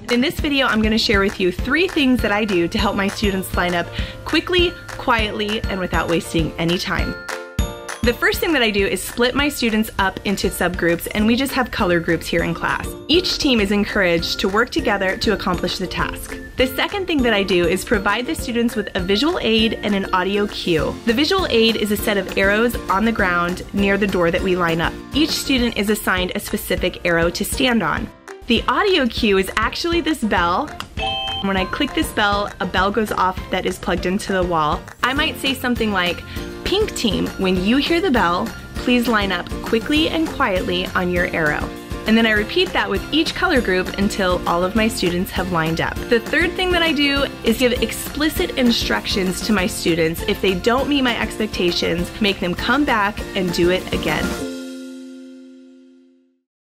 In this video, I'm going to share with you 3 things that I do to help my students line up quickly, quietly, and without wasting any time. The first thing that I do is split my students up into subgroups, and we just have color groups here in class. Each team is encouraged to work together to accomplish the task. The second thing that I do is provide the students with a visual aid and an audio cue. The visual aid is a set of arrows on the ground near the door that we line up. Each student is assigned a specific arrow to stand on. The audio cue is actually this bell. When I click this bell, a bell goes off that is plugged into the wall. I might say something like, "Pink team, when you hear the bell, please line up quickly and quietly on your arrow." And then I repeat that with each color group until all of my students have lined up. The third thing that I do is give explicit instructions to my students. If they don't meet my expectations, make them come back and do it again.